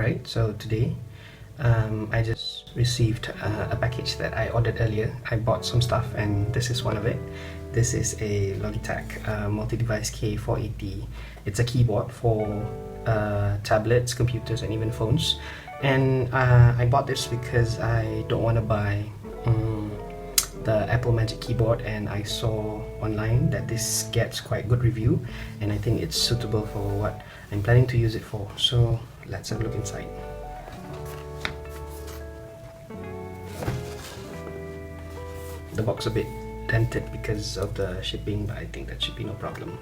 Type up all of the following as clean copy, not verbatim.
Alright, so today I just received a package that I ordered earlier. I bought some stuff and this is one of it. This is a Logitech multi-device K480. It's a keyboard for tablets, computers and even phones. And I bought this because I don't want to buy the Apple Magic Keyboard, and I saw online that this gets quite good review and I think it's suitable for what I'm planning to use it for. So let's have a look inside. The box a bit dented because of the shipping, but I think that should be no problem.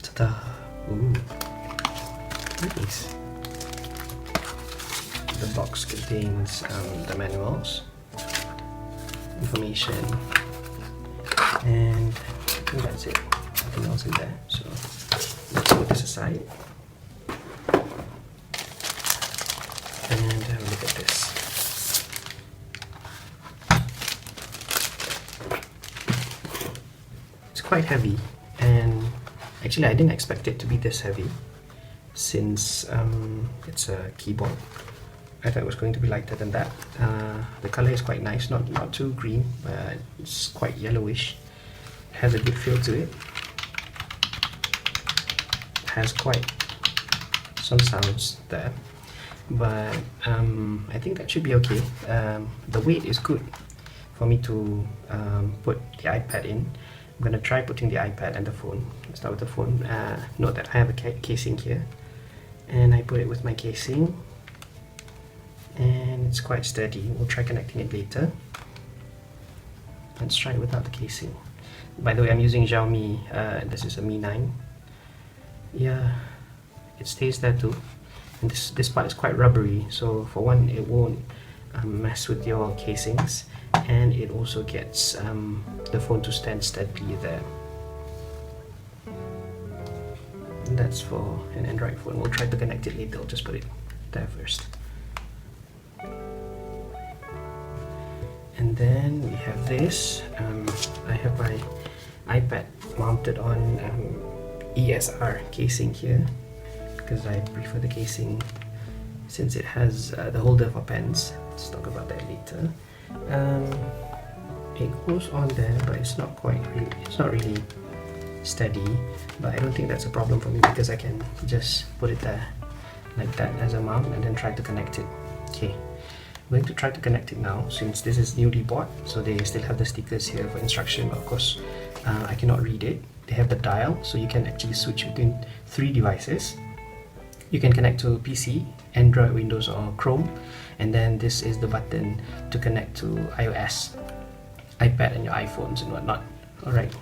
Ta-da! Ooh, nice. The box contains the manuals, information, and I think that's it. Nothing else in there. So let's put this aside and have a look at this. It's quite heavy, and actually I didn't expect it to be this heavy since it's a keyboard. I thought it was going to be lighter than that. The color is quite nice, not too green, but it's quite yellowish. It has a good feel to it. It has quite some sounds there, but I think that should be okay. The weight is good for me to put the iPad in. I'm gonna try putting the iPad and the phone. Let's start with the phone. Note that I have a casing here, and I put it with my casing, and it's quite steady. We'll try connecting it later. Let's try it without the casing. By the way, I'm using Xiaomi. This is a Mi9. Yeah, it stays there too. And this part is quite rubbery, so for one, it won't mess with your casings, and it also gets the phone to stand steadily there. And that's for an Android phone. We'll try to connect it later. I'll just put it there first. And then we have this. I have my iPad mounted on ESR casing here because I prefer the casing since it has the holder for pens. Let's talk about that later. It goes on there, but it's not really steady, but I don't think that's a problem for me because I can just put it there like that as a mount and then try to connect it. Okay, I'm going to try to connect it now since this is newly bought, so they still have the stickers here for instruction, but of course I cannot read it. They have the dial, so you can actually switch between 3 devices. You can connect to PC, Android, Windows or Chrome, and then this is the button to connect to iOS, iPad and your iPhones and whatnot. Alright,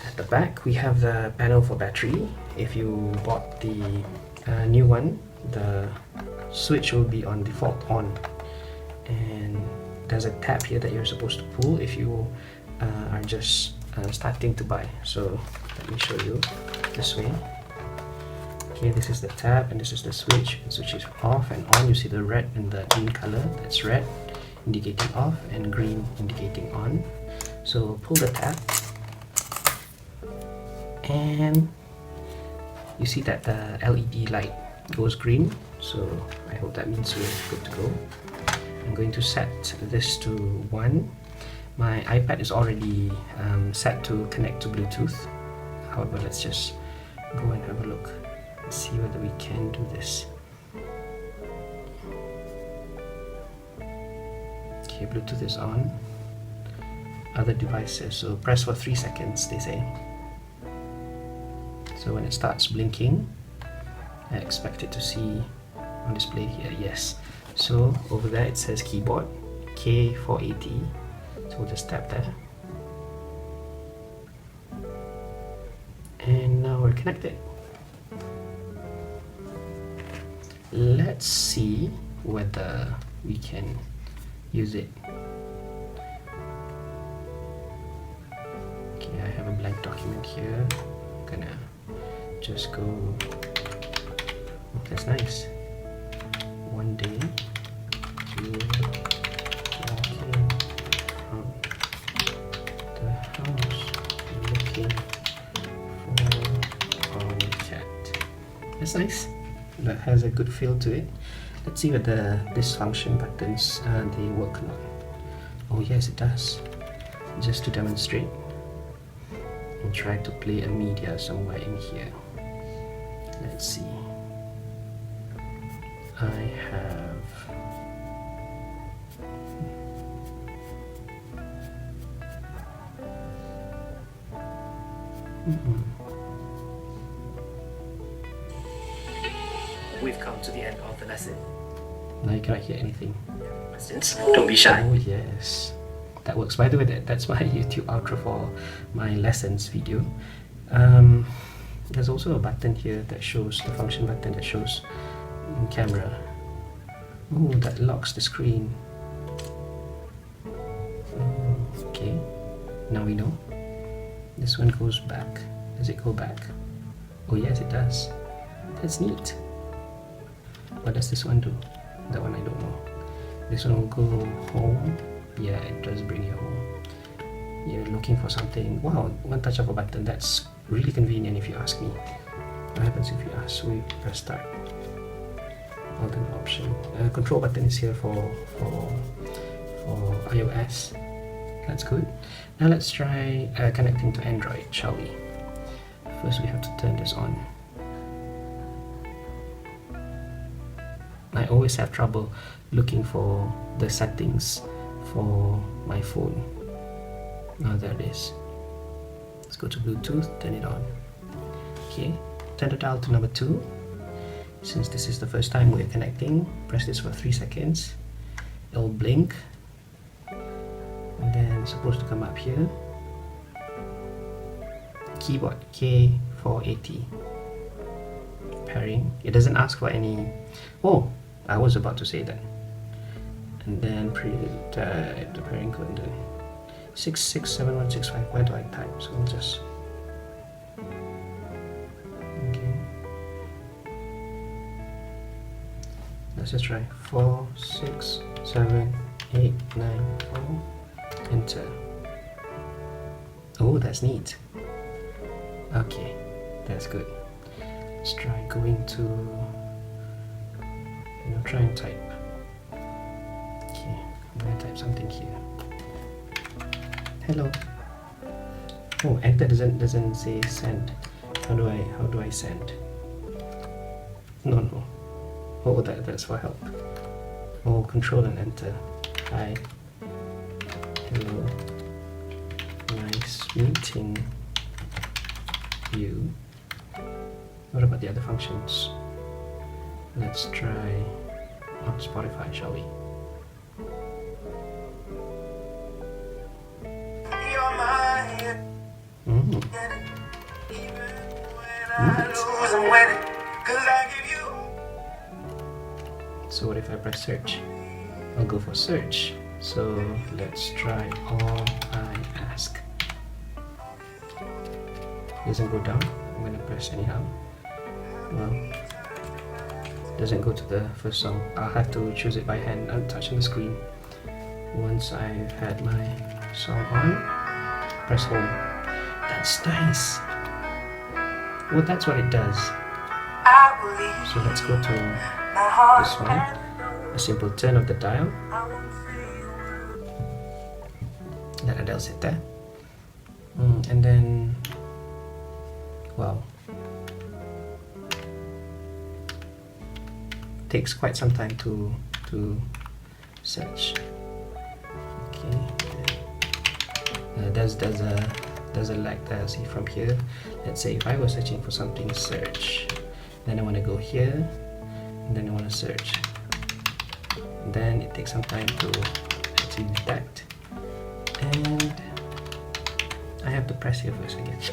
at the back we have the panel for battery. If you bought the new one, the switch will be on default on, and there's a tab here that you're supposed to pull if you are just starting to buy. So let me show you this way. Okay, this is the tab and this is the switch. The switch is off and on. You see the red and the green color. That's red indicating off and green indicating on. So pull the tab and you see that the LED light goes green, so I hope that means we're good to go. I'm going to set this to 1. My iPad is already set to connect to Bluetooth. However, let's just go and have a look. Let's see whether we can do this. Okay, Bluetooth is on. Other devices, so press for 3 seconds, they say. So when it starts blinking, I expect it to see on display here, yes. So over there it says keyboard K480, so we'll just tap there. And now we're connected. Let's see whether we can use it. Okay, I have a blank document here. I'm gonna just go. Oh, that's nice. 1 day you walking from the house looking for our cat. That's nice. That has a good feel to it. Let's see whether these function buttons they work or not. Oh yes, it does. Just to demonstrate, and try to play a media somewhere in here. Let's see. I have We've come to the end of the lesson. Now you cannot hear anything. Questions? Don't be shy. Oh yes, that works. By the way, that's my YouTube outro for my lessons video. There's also a button here that shows, the function button that shows camera. Oh, that locks the screen. Okay, now we know. This one goes back. Does it go back? Oh yes, it does. That's neat. What does this one do? That one I don't know. This one will go home. Yeah, it does bring you home. You're looking for something. Wow, one touch of a button. That's really convenient if you ask me. What happens if you ask? We press start. Alternate option. Control button is here for iOS. That's good. Now let's try connecting to Android, shall we? First we have to turn this on. I always have trouble looking for the settings for my phone. Now there it is. Let's go to Bluetooth, turn it on. Okay, turn the dial to number 2. Since this is the first time we're connecting, press this for 3 seconds. It'll blink. And then it's supposed to come up here. Keyboard K480. Pairing. It doesn't ask for any. Oh, I was about to say that. And then the pairing code. 667165. Where do I type? So I'll just. Okay. Let's just try 4 6 7 8 9 4. Enter. Oh, that's neat. Okay, that's good. Let's try going to, try and type. Okay, I'm going to type something here. Hello. Oh, enter doesn't say send. How do I send? No. Oh, that's for help. Oh, control and enter. Hi. Hello. Nice meeting you. What about the other functions? Let's try on Spotify, shall we? So what if I press search? I'll go for search. So let's try all I ask. Doesn't go down. I'm gonna press anyhow. Well, doesn't go to the first song. I'll have to choose it by hand and touch on the screen. Once I've had my song on, press home. That's nice. Well, that's what it does. So let's go to this one. A simple turn of the dial. That Adele's hit there. And then, wow. Takes quite some time to search. Okay. There's a lag there. See from here. Let's say if I was searching for something, search. Then I want to go here, and then I want to search. And then it takes some time to actually detect. And I have to press here first, I guess.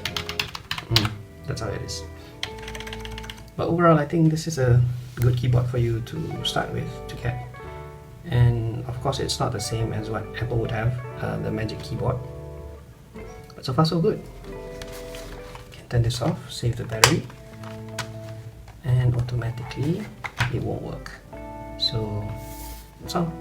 That's how it is. But overall, I think this is a good keyboard for you to start with to get. And of course, it's not the same as what Apple would have, the Magic Keyboard. But so far, so good. You can turn this off, save the battery, and automatically it won't work. So that's all.